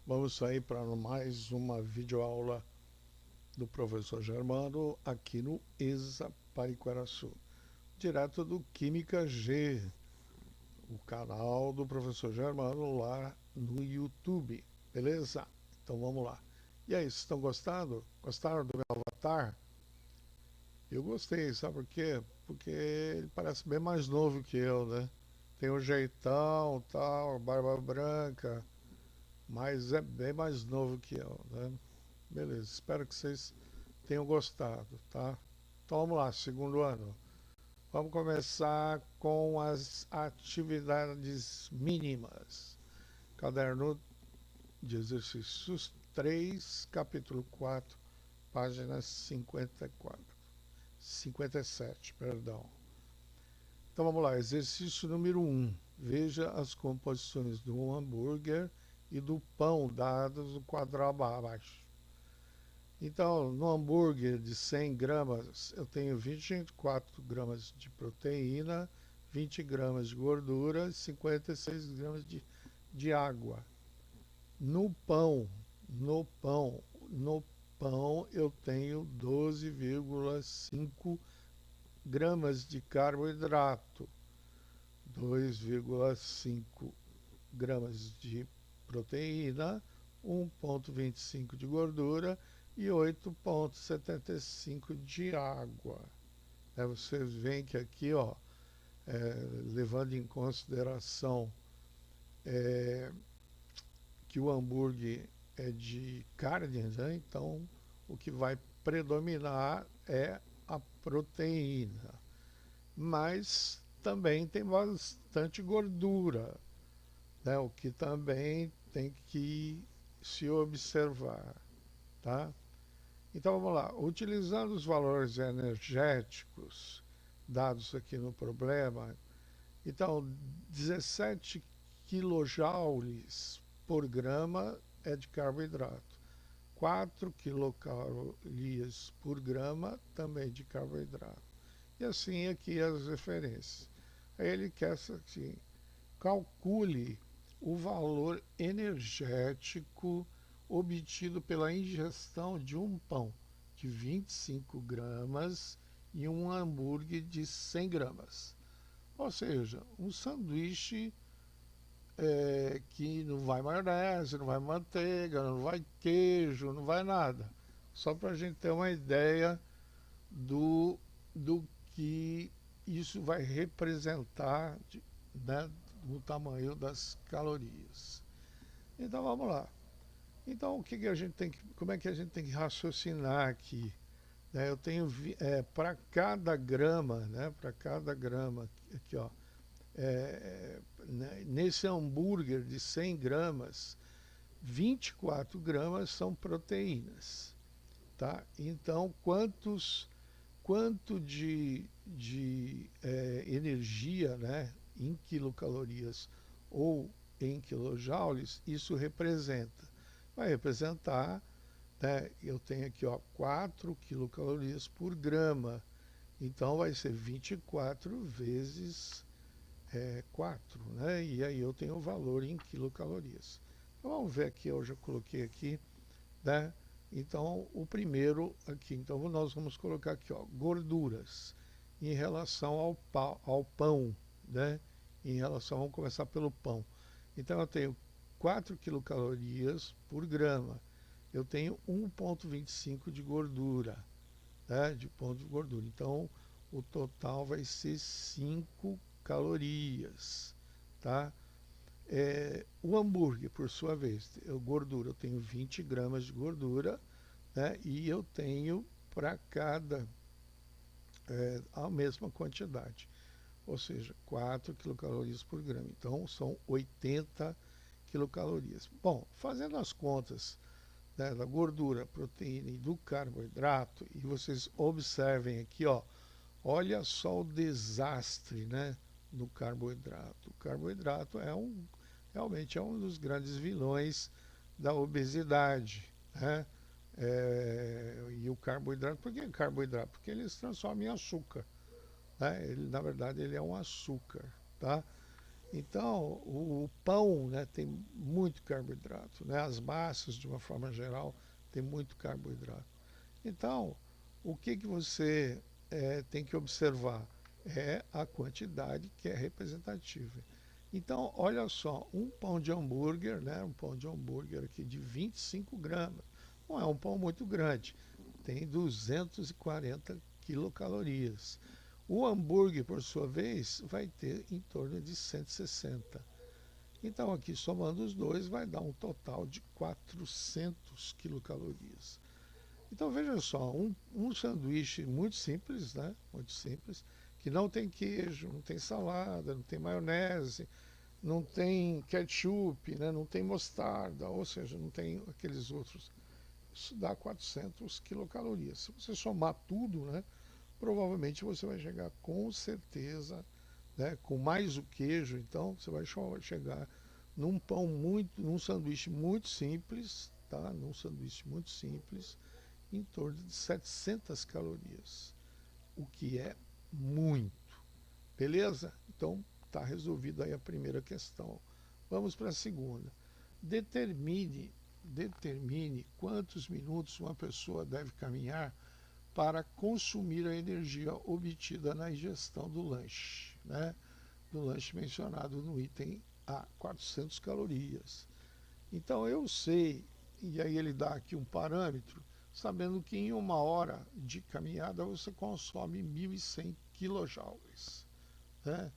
Vamos aí para mais uma videoaula do professor Germano aqui no ESA Pariquaraçu, direto do Química G, o canal do professor Germano lá no YouTube, beleza? Então vamos lá. E aí, vocês estão gostando? Gostaram do meu avatar? Eu gostei, sabe por quê? Porque ele parece bem mais novo que eu, né? Tem um jeitão, tal, barba branca, mas é bem mais novo que eu, né? Beleza, espero que vocês tenham gostado, tá? Então vamos lá, segundo ano. Vamos começar com as atividades mínimas. Caderno de exercícios 3, capítulo 4, página 57, perdão. Então vamos lá, exercício número 1. Veja as composições do hambúrguer e do pão dados no quadro abaixo. Então, no hambúrguer de 100 gramas, eu tenho 24 gramas de proteína, 20 gramas de gordura e 56 gramas de água. No pão, no pão eu tenho 12,5 gramas de carboidrato, 2,5 gramas de proteína, 1,25 de gordura e 8,75 de água. Vocês veem que aqui, ó, levando em consideração que o hambúrguer é de carne, né? Então o que vai predominar é a proteína, mas também tem bastante gordura, né? O que também tem que se observar, tá? Então vamos lá, utilizando os valores energéticos dados aqui no problema, então 17 quilojoules por grama é de carboidrato, 4 quilocalorias por grama também de carboidrato. E assim aqui as referências. Aí ele quer assim, calcule o valor energético obtido pela ingestão de um pão de 25 gramas e um hambúrguer de 100 gramas. Ou seja, um sanduíche que não vai maionese, não vai manteiga, não vai queijo, não vai nada. Só para a gente ter uma ideia do que isso vai representar, né, no tamanho das calorias. Então vamos lá. Então o que a gente tem que, como é que a gente tem que raciocinar aqui? Eu tenho para cada grama, né, para cada grama aqui, ó, nesse hambúrguer de 100 gramas, 24 gramas são proteínas, tá? Então quanto de energia, né, em quilocalorias ou em quilojoules isso representa? Vai representar, né, eu tenho aqui, ó, 4 quilocalorias por grama, então vai ser 24 vezes 4, né? E aí eu tenho o valor em quilocalorias. Então vamos ver aqui, eu já coloquei aqui, né? Então o primeiro aqui, então nós vamos colocar aqui, ó, gorduras em relação ao pão, né? Em relação, vamos começar pelo pão. Então eu tenho 4 quilocalorias por grama. Eu tenho 1,25 de gordura, né? De ponto de gordura. Então o total vai ser 5 calorias, tá? O hambúrguer, por sua vez, gordura, eu tenho 20 gramas de gordura, né? E eu tenho para cada a mesma quantidade, ou seja, 4 quilocalorias por grama. Então são 80 quilocalorias. Bom, fazendo as contas, né, da gordura, proteína e do carboidrato, e vocês observem aqui, ó, olha só o desastre, né, no carboidrato. O carboidrato realmente é um dos grandes vilões da obesidade, né? E o carboidrato, por que carboidrato? Porque ele se transforma em açúcar, né? Na verdade, ele é um açúcar, tá? Então, o pão, né, tem muito carboidrato, né? As massas, de uma forma geral, tem muito carboidrato. Então, o que que você tem que observar? É a quantidade que é representativa. Então, olha só, um pão de hambúrguer, né, um pão de hambúrguer aqui de 25 gramas, não é um pão muito grande, tem 240 quilocalorias. O hambúrguer, por sua vez, vai ter em torno de 160. Então, aqui somando os dois, vai dar um total de 400 quilocalorias. Então veja só, um sanduíche muito simples, né? Muito simples, que não tem queijo, não tem salada, não tem maionese, não tem ketchup, né? Não tem mostarda, ou seja, não tem aqueles outros. Isso dá 400 quilocalorias. Se você somar tudo, né? Provavelmente você vai chegar com certeza, né? Com mais o queijo, então você vai chegar num pão muito, num sanduíche muito simples, tá? Num sanduíche muito simples em torno de 700 calorias, o que é muito. Beleza? Então está resolvida aí a primeira questão. Vamos para a segunda. Determine quantos minutos uma pessoa deve caminhar para consumir a energia obtida na ingestão do lanche, né? Do lanche mencionado no item A, 400 calorias. Então eu sei, e aí ele dá aqui um parâmetro, sabendo que em 1 hora de caminhada você consome 1.100 quilojoules. Né?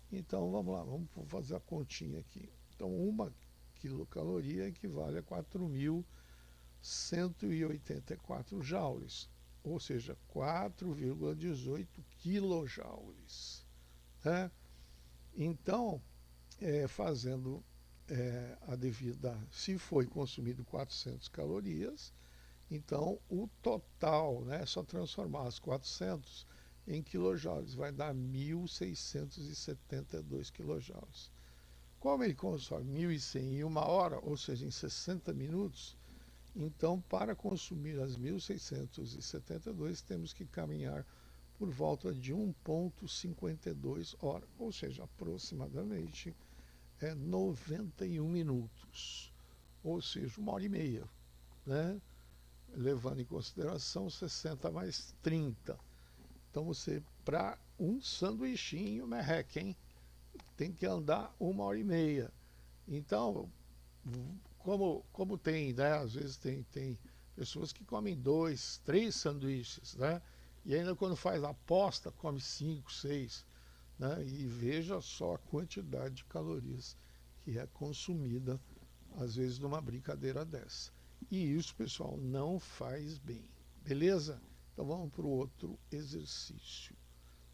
Então vamos lá, vamos fazer a continha aqui. Então 1 quilocaloria equivale a 4.184 joules, ou seja, 4,18 quilojoules. Né? Então, fazendo a devida, se foi consumido 400 calorias, então o total, né, é só transformar as 400 em quilojoules, vai dar 1.672 quilojoules. Como ele consome 1.100 em 1 hora, ou seja, em 60 minutos, então para consumir as 1.672 temos que caminhar por volta de 1,52 horas, ou seja, aproximadamente 91 minutos, ou seja, 1 hora e meia, né? Levando em consideração 60 mais 30. Então você, para um sanduichinho, merreca, hein? Tem que andar 1 hora e meia. Então, como tem, né? Às vezes tem pessoas que comem 2, 3 sanduíches, né? E ainda quando faz a aposta, come 5, 6. Né? E veja só a quantidade de calorias que é consumida, às vezes, numa brincadeira dessa. E isso, pessoal, não faz bem. Beleza? Então vamos para o outro exercício.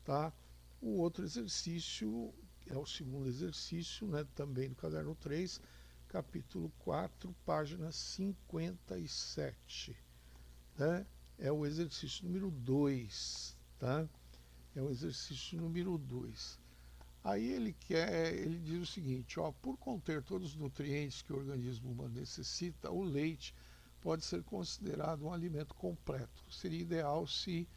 Tá? O outro exercício é o segundo exercício, né, também do caderno 3, capítulo 4, página 57. Né? É o exercício número 2. Tá? É o exercício número 2. Aí ele diz o seguinte, ó, por conter todos os nutrientes que o organismo humano necessita, o leite pode ser considerado um alimento completo. Seria ideal se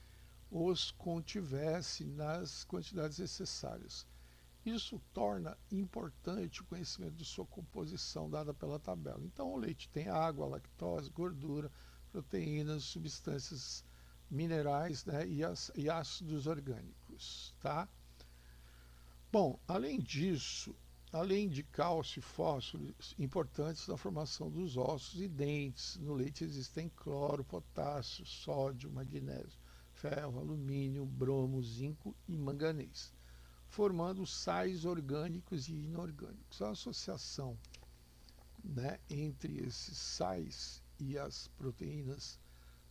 os contivesse nas quantidades necessárias. Isso torna importante o conhecimento de sua composição dada pela tabela. Então o leite tem água, lactose, gordura, proteínas, substâncias minerais, né, e ácidos orgânicos, tá? Bom, além disso, além de cálcio e fósforo, importantes na formação dos ossos e dentes, no leite existem cloro, potássio, sódio, magnésio, ferro, alumínio, bromo, zinco e manganês, formando sais orgânicos e inorgânicos. A associação, né, entre esses sais e as proteínas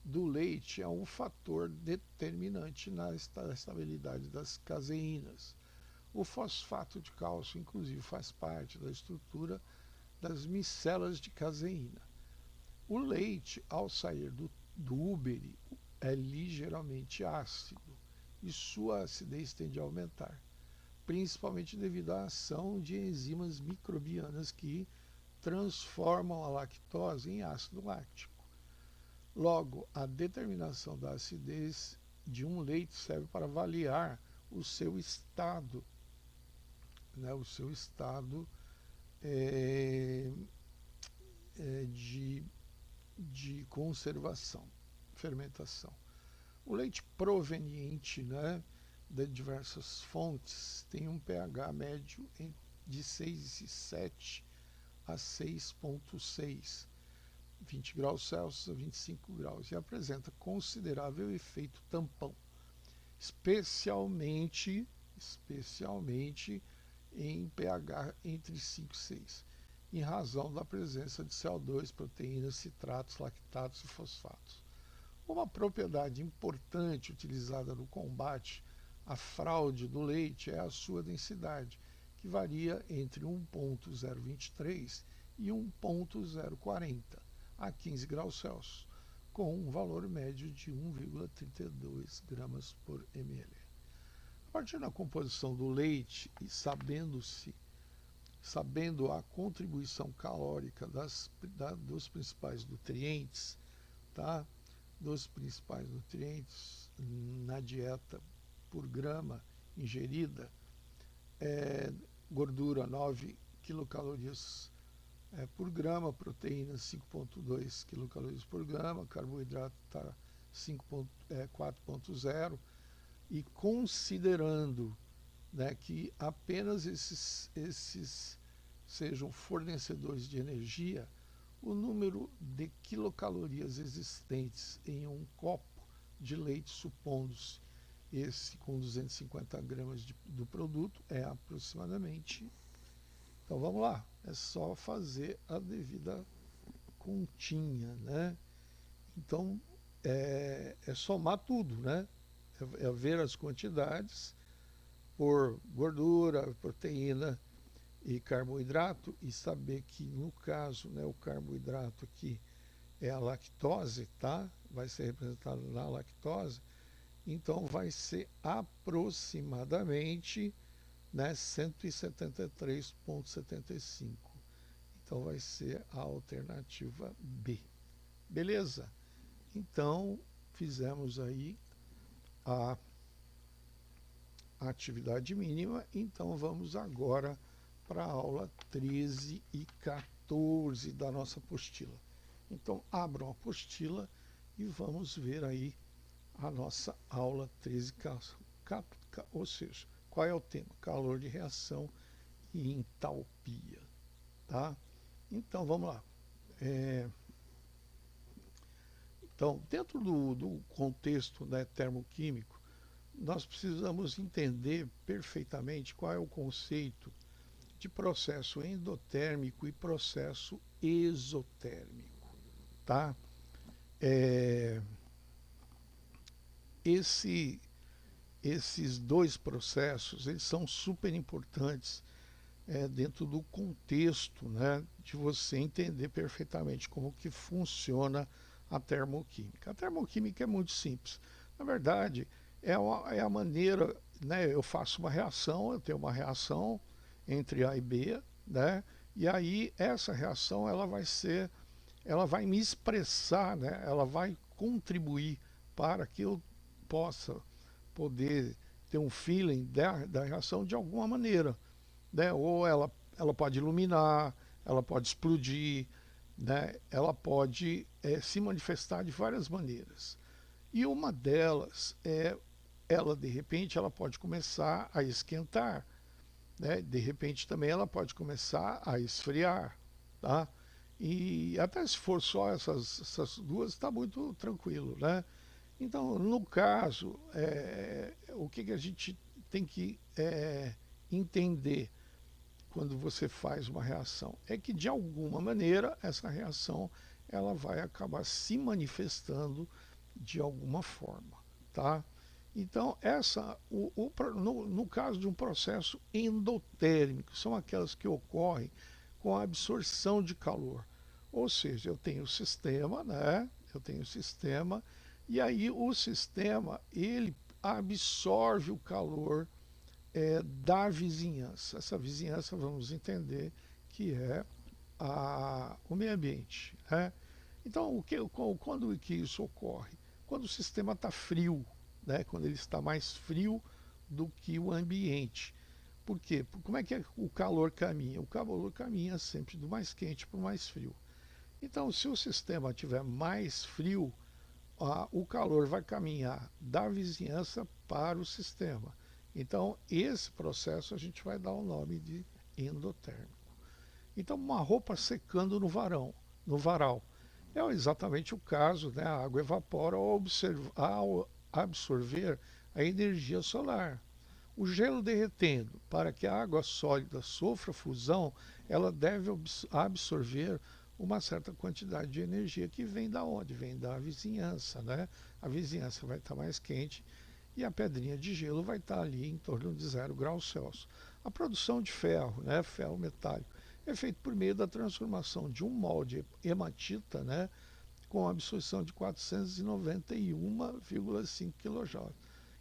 do leite é um fator determinante na estabilidade das caseínas. O fosfato de cálcio, inclusive, faz parte da estrutura das micelas de caseína. O leite, ao sair do úbere, é ligeiramente ácido e sua acidez tende a aumentar, principalmente devido à ação de enzimas microbianas que transformam a lactose em ácido láctico. Logo, a determinação da acidez de um leite serve para avaliar o seu estado né, o seu estado é, de conservação, fermentação. O leite proveniente, né, de diversas fontes tem um pH médio de 6,7 a 6,6, 20 graus Celsius a 25 graus, e apresenta considerável efeito tampão, especialmente em pH entre 5 e 6, em razão da presença de CO2, proteínas, citratos, lactatos e fosfatos. Uma propriedade importante utilizada no combate à fraude do leite é a sua densidade, que varia entre 1,023 e 1,040 a 15 graus Celsius, com um valor médio de 1,32 gramas por ml. A partir da composição do leite e sabendo a contribuição calórica dos principais nutrientes, tá? Dos principais nutrientes na dieta por grama ingerida, gordura 9 quilocalorias por grama, proteínas 5,2 quilocalorias por grama, carboidrato está 4,0, e considerando, né, que apenas esses sejam fornecedores de energia, o número de quilocalorias existentes em um copo de leite, supondo-se esse com 250 gramas do produto, é aproximadamente. Então vamos lá, é só fazer a devida continha, né? Então é somar tudo, né? É ver as quantidades por gordura, proteína e carboidrato, e saber que no caso, né, o carboidrato aqui é a lactose, tá? Vai ser representado na lactose, então vai ser aproximadamente, né, 173,75. Então vai ser a alternativa B. Beleza? Então fizemos aí a atividade mínima, então vamos agora para a aula 13 e 14 da nossa apostila. Então abram a apostila e vamos ver aí a nossa aula 13, ou seja, qual é o tema? Calor de reação e entalpia, tá? Então vamos lá. Então, dentro do contexto, né, termoquímico, nós precisamos entender perfeitamente qual é o conceito de processo endotérmico e processo exotérmico, tá? Esses dois processos, eles são super importantes dentro do contexto, né, de você entender perfeitamente como que funciona a termoquímica. A termoquímica é muito simples. Na verdade, é a maneira, né, eu faço uma reação, eu tenho uma reação entre A e B, né, e aí essa reação ela vai me expressar, né, ela vai contribuir para que eu possa poder ter um feeling da reação de alguma maneira, né? Ou ela pode iluminar, ela pode explodir, né? Ela pode se manifestar de várias maneiras. E uma delas de repente, ela pode começar a esquentar, né? De repente também ela pode começar a esfriar, tá? E até se for só essas duas, está muito tranquilo, né? Então, no caso, o que a gente tem que entender quando você faz uma reação? É que, de alguma maneira, essa reação ela vai acabar se manifestando de alguma forma, tá? Então, no caso de um processo endotérmico, são aquelas que ocorrem com a absorção de calor. Ou seja, eu tenho o sistema, né? Eu tenho o sistema, e aí o sistema, ele absorve o calor da vizinhança. Essa vizinhança, vamos entender que é o meio ambiente, né? Então, quando que isso ocorre? Quando o sistema está frio, né? Quando ele está mais frio do que o ambiente. Por quê? Como é que o calor caminha? O calor caminha sempre do mais quente para o mais frio. Então, se o sistema tiver mais frio, o calor vai caminhar da vizinhança para o sistema. Então, esse processo a gente vai dar o nome de endotérmico. Então, uma roupa secando no varal, é exatamente o caso, né? A água evapora ao absorver a energia solar. O gelo derretendo, para que a água sólida sofra fusão, ela deve absorver uma certa quantidade de energia que vem da onde? Vem da vizinhança, né? A vizinhança vai estar mais quente e a pedrinha de gelo vai estar ali em torno de 0 graus Celsius. A produção de ferro, né? Ferro metálico, é feito por meio da transformação de um molde hematita, né? Com absorção de 491,5 kJ.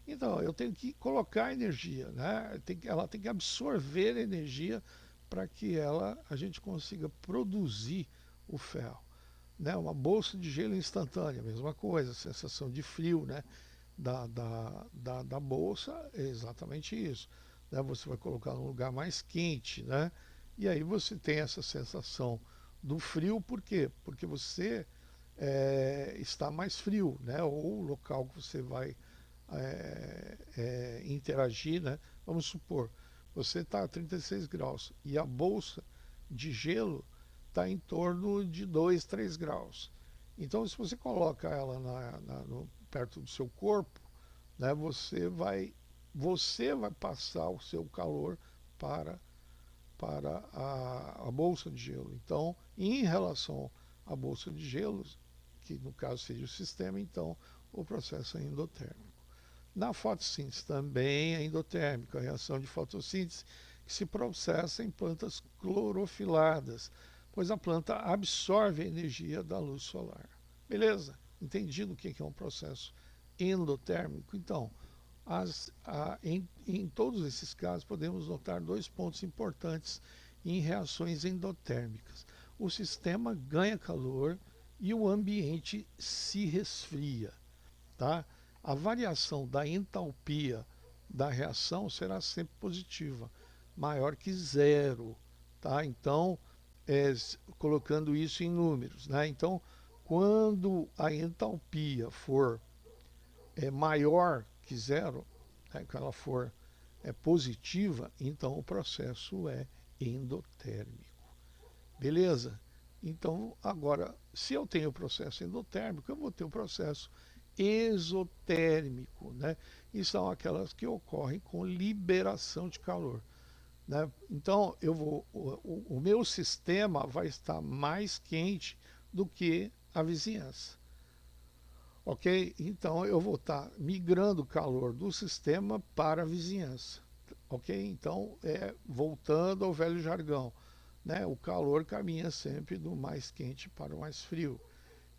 Então, eu tenho que colocar energia, né? Ela tem que absorver energia para que a gente consiga produzir o ferro. Né? Uma bolsa de gelo instantânea, mesma coisa, sensação de frio, né? Da bolsa é exatamente isso. Né? Você vai colocar num lugar mais quente, né? E aí você tem essa sensação do frio, por quê? Porque você está mais frio, né? Ou o local que você vai interagir, né? Vamos supor, você está a 36 graus e a bolsa de gelo está em torno de 2, 3 graus. Então, se você coloca ela perto do seu corpo, né, você vai passar o seu calor para a bolsa de gelo. Então, em relação à bolsa de gelo, que no caso seria o sistema, então o processo é endotérmico. Na fotossíntese também é endotérmico, a reação de fotossíntese que se processa em plantas clorofiladas, pois a planta absorve a energia da luz solar. Beleza? Entendido o que é um processo endotérmico? Então, em todos esses casos, podemos notar dois pontos importantes em reações endotérmicas. O sistema ganha calor e o ambiente se resfria. Tá? A variação da entalpia da reação será sempre positiva, maior que zero. Tá? Então, colocando isso em números. Né? Então, quando a entalpia for maior que zero, né, que ela for positiva, então o processo é endotérmico. Beleza? Então, agora, se eu tenho o processo endotérmico, eu vou ter o processo exotérmico, né? E são aquelas que ocorrem com liberação de calor. Né? Então, o meu sistema vai estar mais quente do que a vizinhança. Ok? Então eu vou estar migrando o calor do sistema para a vizinhança. Ok? Então, voltando ao velho jargão, né? O calor caminha sempre do mais quente para o mais frio.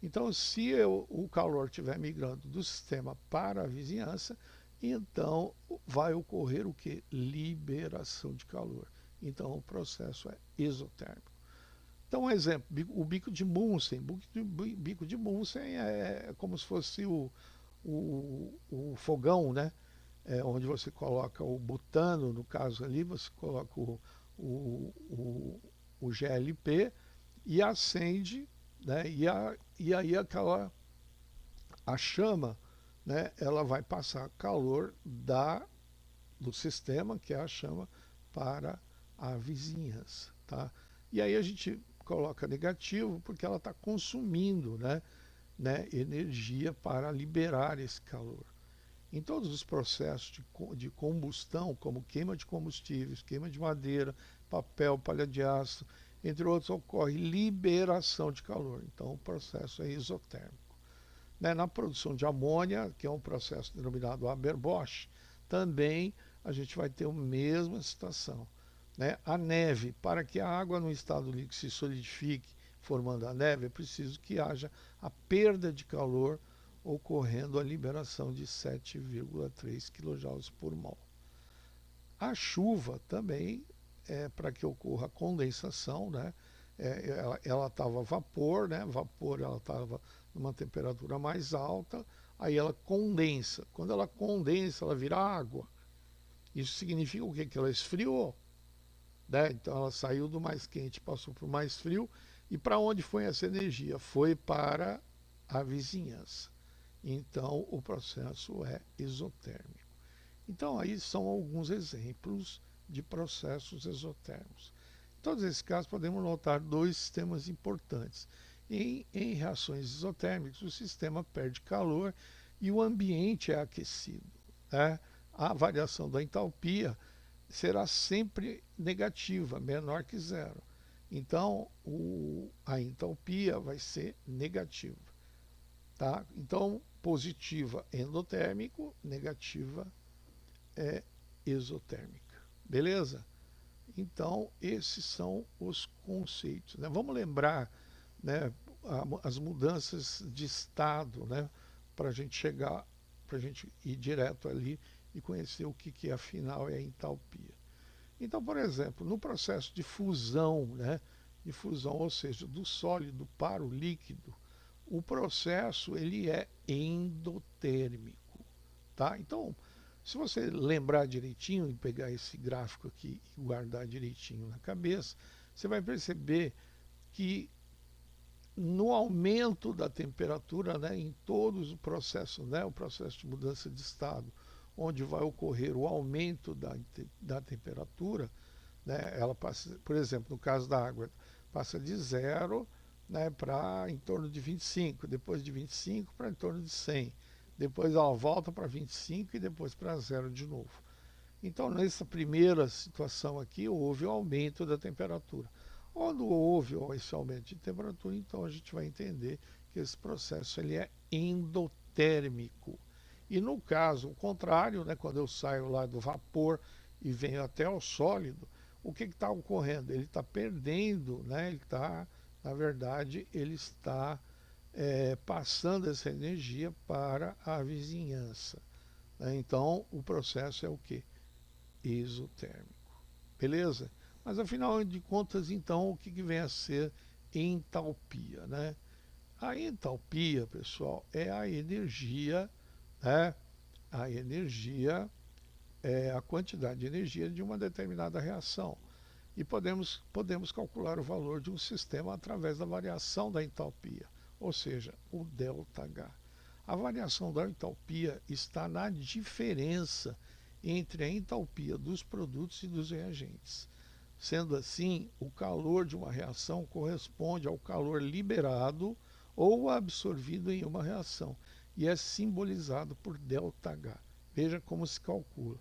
Então, se o calor estiver migrando do sistema para a vizinhança, então vai ocorrer o que? Liberação de calor. Então, o processo é exotérmico. Então, um exemplo, o bico de Bunsen. Bico de Bunsen é como se fosse o fogão, né? Onde você coloca o butano, no caso ali, você coloca o GLP e acende, né? E aí a chama, né? Ela vai passar calor do sistema, que é a chama, para a vizinhança, tá? E aí a gente coloca negativo porque ela está consumindo, né, energia para liberar esse calor. Em todos os processos de combustão, como queima de combustíveis, queima de madeira, papel, palha de aço, entre outros, ocorre liberação de calor. Então o processo é exotérmico. Né, na produção de amônia, que é um processo denominado Haber-Bosch, também a gente vai ter a mesma situação. Né? A neve, para que a água no estado líquido se solidifique, formando a neve, é preciso que haja a perda de calor, ocorrendo a liberação de 7,3 kJ por mol. A chuva também, para que ocorra a condensação, né? Ela estava vapor, né? Vapor, ela estava numa temperatura mais alta, aí ela condensa. Quando ela condensa, ela vira água. Isso significa o quê? Que ela esfriou, né? Então ela saiu do mais quente, passou para o mais frio. E para onde foi essa energia? Foi para a vizinhança. Então o processo é exotérmico. Então aí são alguns exemplos de processos exotérmicos. Em todos esses casos podemos notar dois sistemas importantes. Em reações isotérmicas, o sistema perde calor e o ambiente é aquecido, né? A variação da entalpia será sempre negativa, menor que zero. Então, a entalpia vai ser negativa. Tá? Então, positiva endotérmico, negativa é exotérmica. Beleza? Então, esses são os conceitos. Né? Vamos lembrar, né, as mudanças de estado, né, para a gente chegar, para a gente ir direto ali e conhecer o que afinal é a entalpia. Então, por exemplo, no processo de fusão, né, de fusão, ou seja, do sólido para o líquido, o processo ele é endotérmico, tá? Então, se você lembrar direitinho e pegar esse gráfico aqui e guardar direitinho na cabeça, você vai perceber que no aumento da temperatura, né, em todos os processos, né, o processo de mudança de estado, onde vai ocorrer o aumento da temperatura, né, ela passa, por exemplo, no caso da água, passa de 0, né, para em torno de 25, depois de 25 para em torno de 100, depois ela volta para 25 e depois para 0 de novo. Então, nessa primeira situação aqui, houve o aumento da temperatura. Quando houve esse aumento de temperatura, então a gente vai entender que esse processo ele é endotérmico. E no caso, o contrário, né, quando eu saio lá do vapor e venho até o sólido, o que está ocorrendo? Ele está perdendo, né, ele está, na verdade, ele está passando essa energia para a vizinhança. Né? Então, o processo é o quê? Exotérmico. Beleza? Mas afinal de contas, então, o que vem a ser entalpia, né? A entalpia, pessoal, é a energia, né? A energia é a quantidade de energia de uma determinada reação. E podemos calcular o valor de um sistema através da variação da entalpia, ou seja, o ΔH. A variação da entalpia está na diferença entre a entalpia dos produtos e dos reagentes. Sendo assim, o calor de uma reação corresponde ao calor liberado ou absorvido em uma reação e é simbolizado por ΔH. Veja como se calcula.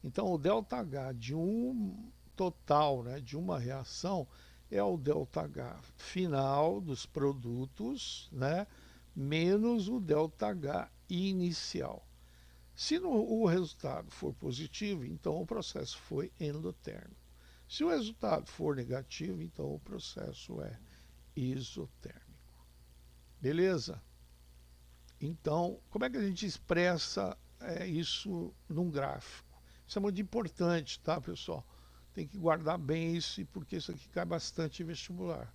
Então, o ΔH de um total, né, de uma reação é o ΔH final dos produtos, né, menos o ΔH inicial. Se o resultado for positivo, então o processo foi endotérmico. Se o resultado for negativo, então o processo é isotérmico. Beleza? Então, como é que a gente expressa isso num gráfico? Isso é muito importante, tá, pessoal? Tem que guardar bem isso, porque isso aqui cai bastante em vestibular,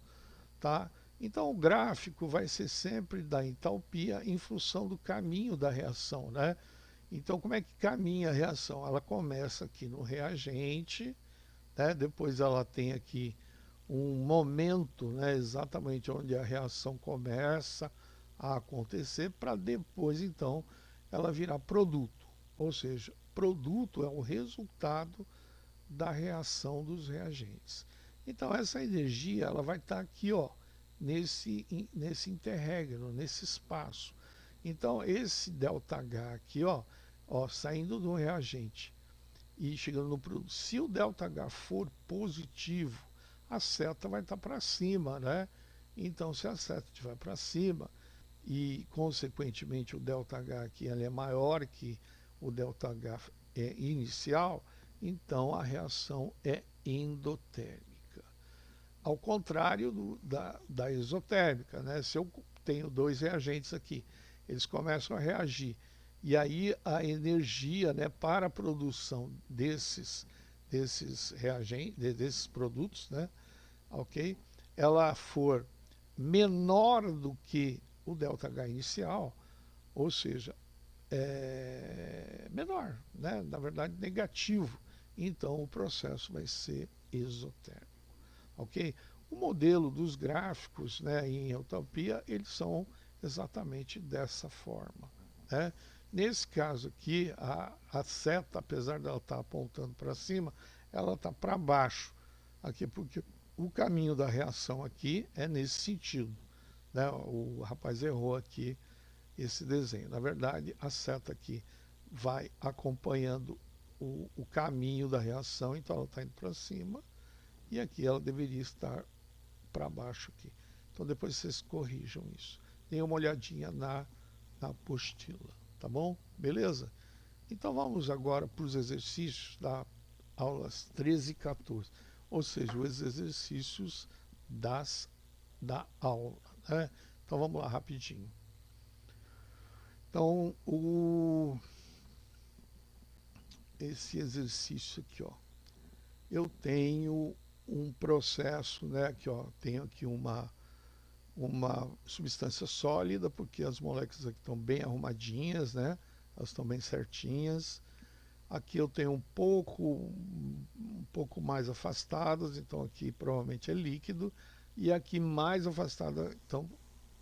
tá? Então, o gráfico vai ser sempre da entalpia em função do caminho da reação, né? Então, como é que caminha a reação? Ela começa aqui no reagente, né? Depois ela tem aqui um momento, né, exatamente onde a reação começa a acontecer, para depois, então, ela virar produto. Ou seja, produto é o resultado da reação dos reagentes. Então, essa energia ela vai estar aqui, ó, nesse interregno, nesse espaço. Então, esse ΔH aqui, ó, saindo do reagente e chegando no produto, se o ΔH for positivo, a seta vai estar para cima, né? Então, se a seta estiver para cima e, consequentemente, o ΔH aqui ele é maior que o ΔH inicial, então a reação é endotérmica. Ao contrário da exotérmica, né? Se eu tenho dois reagentes aqui, eles começam a reagir, e aí a energia, né, para a produção desses reagentes, desses produtos, né, ok? Ela for menor do que o ΔH inicial, ou seja, menor, né? Na verdade negativo. então o processo vai ser exotérmico, ok? O modelo dos gráficos, né, em entropia, eles são exatamente dessa forma, né? Nesse caso aqui, a seta, apesar dela estar apontando para cima, ela está para baixo, aqui, porque o caminho da reação aqui é nesse sentido, né? O rapaz errou aqui esse desenho. Na verdade, a seta aqui vai acompanhando o caminho da reação, então ela está indo para cima, e aqui ela deveria estar para baixo aqui. Então depois vocês corrijam isso. Deem uma olhadinha na apostila, tá bom? Beleza? Então vamos agora para os exercícios da aulas 13 e 14, ou seja, os exercícios da aula, né? Então vamos lá rapidinho. Então esse exercício aqui, ó, eu tenho um processo, né? Aqui, ó, tenho aqui uma substância sólida, porque as moléculas aqui estão bem arrumadinhas, né? Elas estão bem certinhas. Aqui eu tenho um pouco mais afastadas, então aqui provavelmente é líquido, e aqui mais afastada, então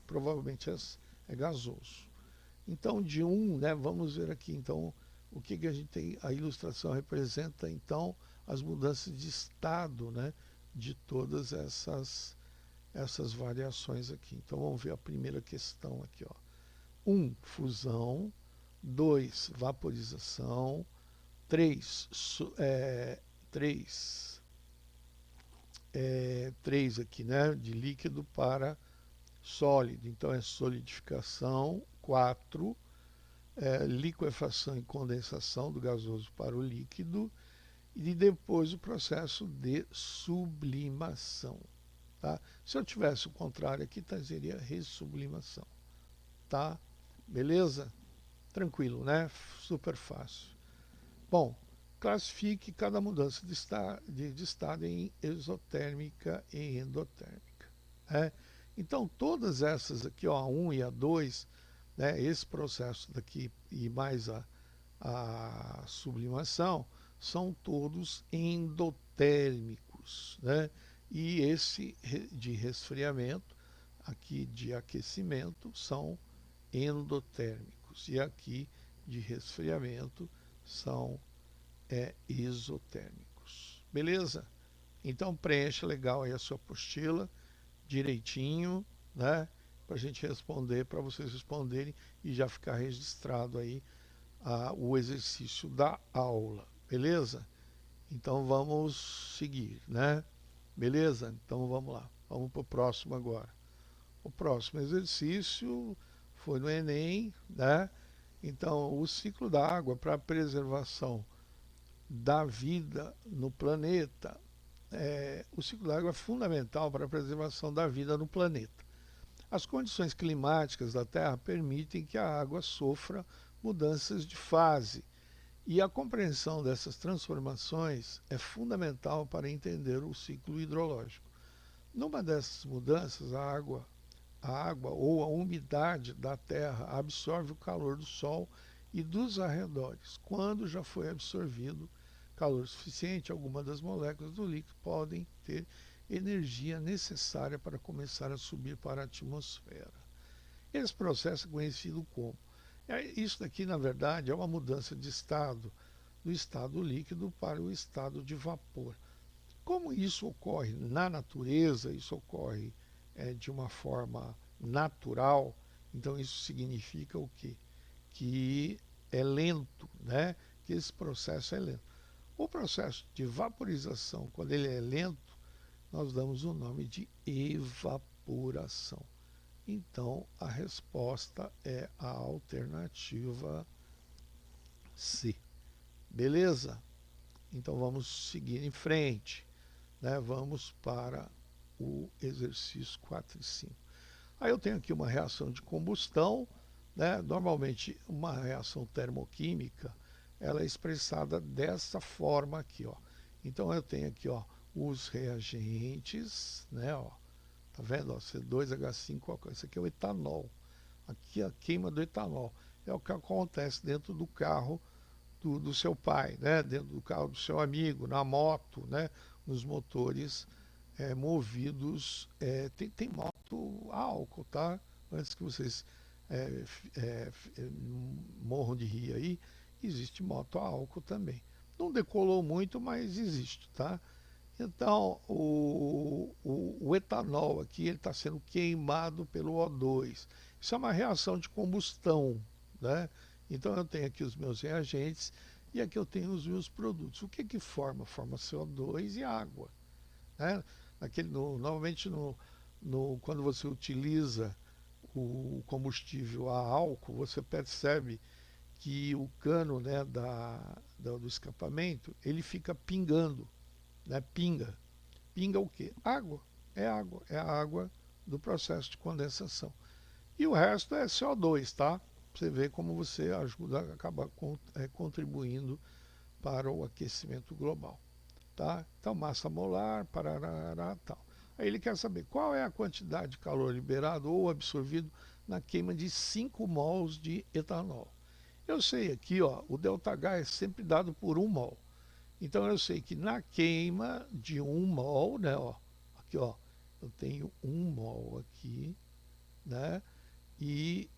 provavelmente é gasoso. Então de né, vamos ver aqui então o que a gente tem. A ilustração representa então as mudanças de estado, né, de todas essas variações aqui. Então vamos ver a primeira questão aqui, ó. 1, fusão. 2, vaporização. 3 aqui, né, de líquido para sólido, então é solidificação. 4, liquefação e condensação do gasoso para o líquido, e depois o processo de sublimação, tá? Se eu tivesse o contrário aqui, seria ressublimação, tá? Beleza? Tranquilo, né? Super fácil. Bom, classifique cada mudança de estado em exotérmica e endotérmica, né? Então, todas essas aqui, ó, a 1 e a 2, né, esse processo daqui e mais a sublimação, são todos endotérmicos, né? E esse de resfriamento, aqui de aquecimento, são endotérmicos. E aqui de resfriamento são exotérmicos. Beleza? Então preencha legal aí a sua apostila direitinho, né? Para a gente responder, para vocês responderem e já ficar registrado aí o exercício da aula. Beleza? Então vamos seguir, né? Beleza? Então vamos lá. Vamos para o próximo agora. O próximo exercício foi no Enem, né? Então, o ciclo da água para a preservação da vida no planeta. O ciclo da água é fundamental para a preservação da vida no planeta. As condições climáticas da Terra permitem que a água sofra mudanças de fase, e a compreensão dessas transformações é fundamental para entender o ciclo hidrológico. Numa dessas mudanças, a água ou a umidade da terra absorve o calor do sol e dos arredores. Quando já foi absorvido calor suficiente, algumas das moléculas do líquido podem ter energia necessária para começar a subir para a atmosfera. Esse processo é conhecido como. Isso daqui, na verdade, é uma mudança de estado, do estado líquido para o estado de vapor. Como isso ocorre na natureza, isso ocorre de uma forma natural, então isso significa o quê? Que é lento, né? Que esse processo é lento. O processo de vaporização, quando ele é lento, nós damos o nome de evaporação. Então a resposta é a alternativa C. Beleza? Então vamos seguir em frente, né? Vamos para o exercício 4 e 5. Aí eu tenho aqui uma reação de combustão, né? Normalmente uma reação termoquímica, ela é expressada dessa forma aqui, ó. Então eu tenho aqui, ó, os reagentes, né, ó. Tá vendo, ó, C2H5O, esse aqui é o etanol. Aqui a queima do etanol é o que acontece dentro do carro do seu pai, né? Dentro do carro do seu amigo, na moto, né? Nos motores movidos. Tem moto a álcool, tá? Antes que vocês morram de rir aí, existe moto a álcool também. Não decolou muito, mas existe, tá? Então, o etanol aqui ele está sendo queimado pelo O2. Isso é uma reação de combustão, né? Então, eu tenho aqui os meus reagentes e aqui eu tenho os meus produtos. O que que forma? Forma CO2 e água, né? Normalmente, quando você utiliza o combustível a álcool, você percebe que o cano, né, do escapamento ele fica pingando, né? Pinga o quê? Água. É a água do processo de condensação. E o resto é CO2, tá? Você vê como você acaba contribuindo para o aquecimento global, tá? Então, massa molar, parará, tal. Aí ele quer saber qual é a quantidade de calor liberado ou absorvido na queima de 5 mols de etanol. Eu sei aqui, ó, o ΔH é sempre dado por 1 mol. Então eu sei que na queima de 1 mol, né, ó, aqui ó, eu tenho 1 mol aqui, né, e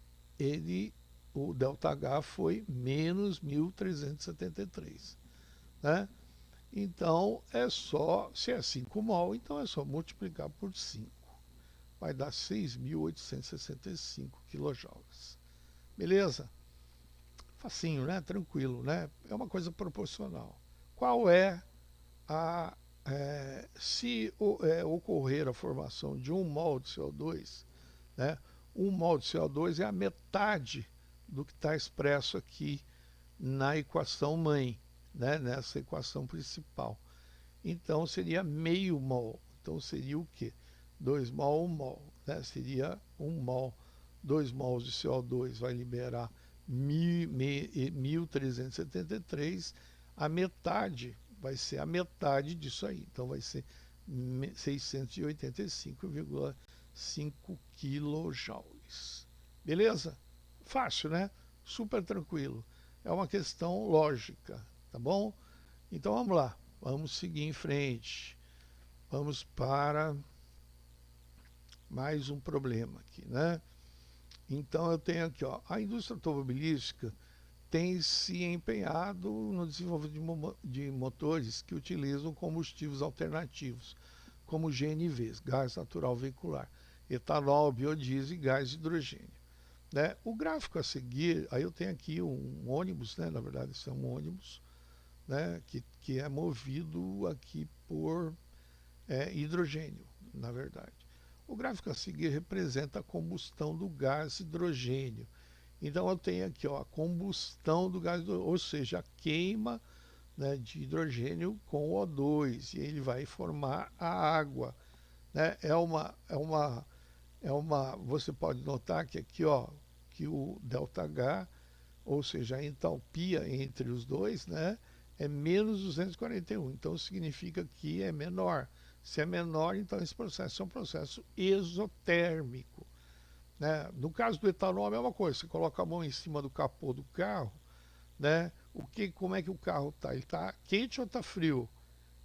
o ΔH foi menos 1.373, né? Então é só, se é 5 mol, então é só multiplicar por 5. Vai dar 6.865 quilojoules. Beleza? Facinho, né? Tranquilo, né? É uma coisa proporcional. Qual é se ocorrer a formação de 1 mol de CO2, né? 1 mol de CO2 é a metade do que está expresso aqui na equação mãe, né? Nessa equação principal. Então seria meio mol. Então seria o quê? 2 mol, 1 mol, né? Seria 1 mol. 2 mols de CO2 vai liberar 1.373, a metade vai ser a metade disso aí. Então vai ser 685,5 quilojoules. Beleza? Fácil, né? Super tranquilo. É uma questão lógica, tá bom? Então vamos lá. Vamos seguir em frente. Vamos para mais um problema aqui, né? Então eu tenho aqui, ó, a indústria automobilística tem se empenhado no desenvolvimento de motores que utilizam combustíveis alternativos, como GNVs, gás natural veicular, etanol, biodiesel e gás de hidrogênio, né? O gráfico a seguir, aí eu tenho aqui um ônibus, né? Na verdade isso é um ônibus, né? Que é movido aqui por hidrogênio, na verdade. O gráfico a seguir representa a combustão do gás hidrogênio. Então eu tenho aqui, ó, a combustão do gás, ou seja, a queima, né, de hidrogênio com O2, e ele vai formar a água, né? Você pode notar que aqui, ó, que o ΔH, ou seja, a entalpia entre os dois, né, é menos 241. Então significa que é menor. Se é menor, então esse processo é um processo exotérmico, né? No caso do etanol é a mesma coisa. Você coloca a mão em cima do capô do carro, né? Como é que o carro está? Ele está quente ou está frio?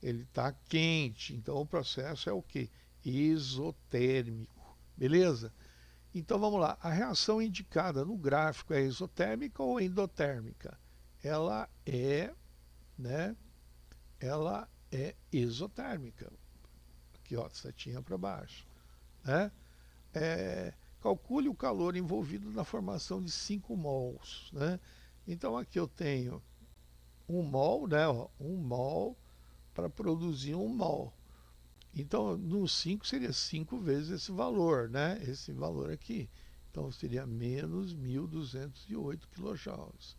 Ele está quente. Então o processo é o quê? Exotérmico. Beleza? Então vamos lá. A reação indicada no gráfico é exotérmica ou endotérmica? Ela é, né? Ela é exotérmica. Aqui, ó, setinha para baixo, né? Calcule o calor envolvido na formação de 5 mols, né? Então aqui eu tenho 1 mol, né? Ó, 1 mol para produzir 1 mol. Então no 5 seria 5 vezes esse valor, né? Esse valor aqui. Então seria menos 1.208 quilojoules.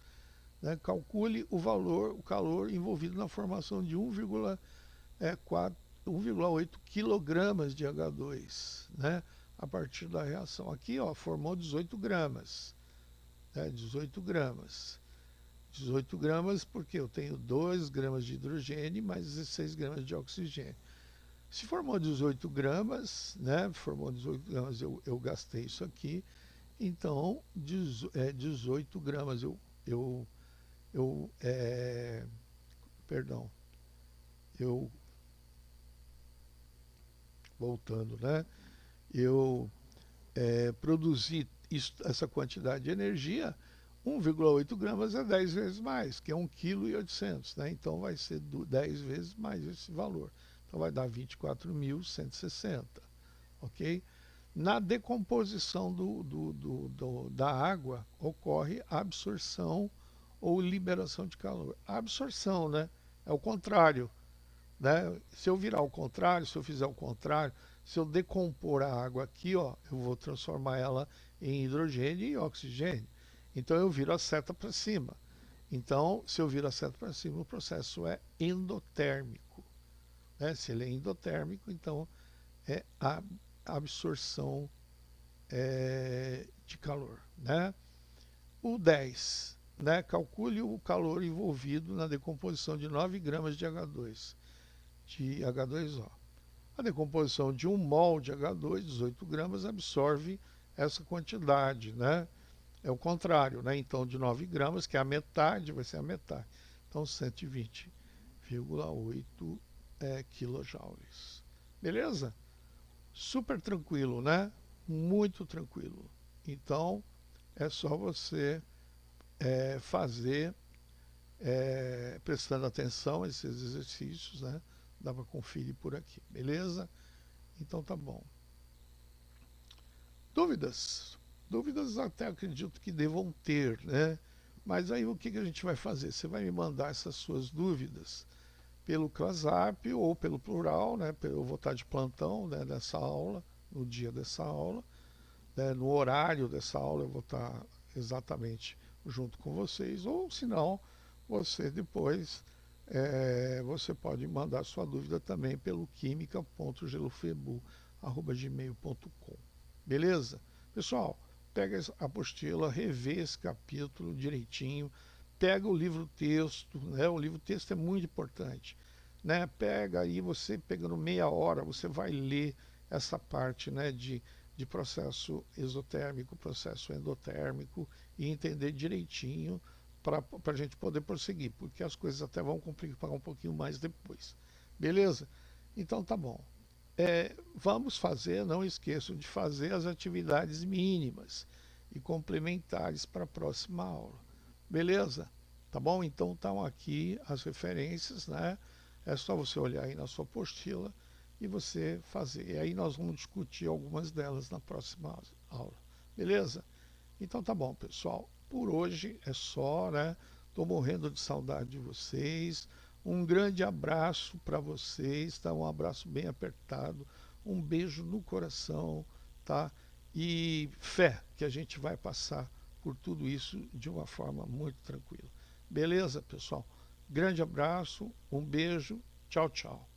Né? Calcule o calor envolvido na formação de 1,8 quilogramas de H2, né? A partir da reação. Aqui, ó, formou 18 gramas, né? 18 gramas. 18 gramas porque eu tenho 2 gramas de hidrogênio mais 16 gramas de oxigênio. Se formou 18 gramas, né? Formou 18 gramas, eu gastei isso aqui. Então, 18 gramas eu eu perdão, eu voltando, né? Eu produzi essa quantidade de energia, 1,8 gramas é 10 vezes mais, que é 1,8 kg, né? Então vai ser 10 vezes mais esse valor. Então vai dar 24.160, ok? Na decomposição da água ocorre absorção ou liberação de calor. A absorção, né? É o contrário, né? Se eu virar ao contrário, se eu fizer o contrário, se eu decompor a água aqui, ó, eu vou transformar ela em hidrogênio e oxigênio. Então eu viro a seta para cima. Então, se eu viro a seta para cima, o processo é endotérmico, né? Se ele é endotérmico, então é a absorção de calor, né? O 10, né? Calcule o calor envolvido na decomposição de 9 gramas de H2O. A decomposição de 1 mol de H2, 18 gramas, absorve essa quantidade, né? É o contrário, né? Então, de 9 gramas, que é a metade, vai ser a metade. Então, 120,8 quilojoules. Beleza? Super tranquilo, né? Muito tranquilo. Então, é só você fazer prestando atenção a esses exercícios, né? Dá para conferir por aqui, beleza? Então tá bom. Dúvidas? Dúvidas até acredito que devam ter, né? Mas aí o que a gente vai fazer? Você vai me mandar essas suas dúvidas pelo WhatsApp ou pelo plural, né? Eu vou estar de plantão, né, nessa aula, no dia dessa aula, né, no horário dessa aula eu vou estar exatamente junto com vocês, ou se não, você depois você pode mandar sua dúvida também pelo química.gelofebu@gmail.com. Beleza? Pessoal, pega a apostila, revê esse capítulo direitinho, pega o livro-texto, né? O livro-texto é muito importante, né? Pega aí, você pegando meia hora, você vai ler essa parte, né, de processo exotérmico, processo endotérmico e entender direitinho para a gente poder prosseguir, porque as coisas até vão complicar um pouquinho mais depois. Beleza? Então tá bom. Vamos fazer, não esqueçam de fazer as atividades mínimas e complementares para a próxima aula. Beleza? Tá bom? Então estão aqui as referências, né? É só você olhar aí na sua apostila e você fazer. E aí nós vamos discutir algumas delas na próxima aula. Beleza? Então tá bom, pessoal. Por hoje é só, né? Tô morrendo de saudade de vocês. Um grande abraço para vocês, tá? Um abraço bem apertado. Um beijo no coração, tá? E fé que a gente vai passar por tudo isso de uma forma muito tranquila. Beleza, pessoal? Grande abraço, um beijo, tchau, tchau.